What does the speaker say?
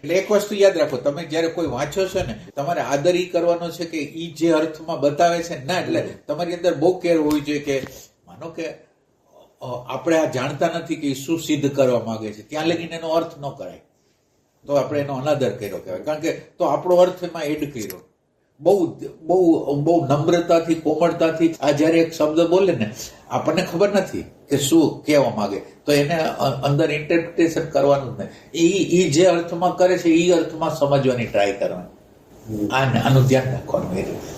એટલે એક વસ્તુ યાદ રાખો, તમે જયારે કોઈ વાંચો છો ને, તમારે આદર ઈ કરવાનો છે કે ઈ જે અર્થમાં બતાવે છે ના, એટલે તમારી અંદર બહુ કેર હોવી જોઈએ કે માનો કે આપણે આ જાણતા નથી કે શું સિદ્ધ કરવા માંગે છે, ત્યાં લગીને એનો અર્થ ન કરાય તો આપણે એનો અનાદર કર્યો કહેવાય. કારણ કે તો આપણો અર્થ એમાં એડ કર્યો. બહુ બહુ બહુ નમ્રતાથી, કોમળતાથી આ જયારે એક શબ્દ બોલે ને, આપણને ખબર નથી કે શું કહેવા માંગે, તો એને અંદર ઇન્ટરપ્રિટેશન કરવાનું જ નહીં. એ જે અર્થમાં કરે છે એ અર્થમાં સમજવાની ટ્રાય કરવાની. આનું ધ્યાન રાખવાનું.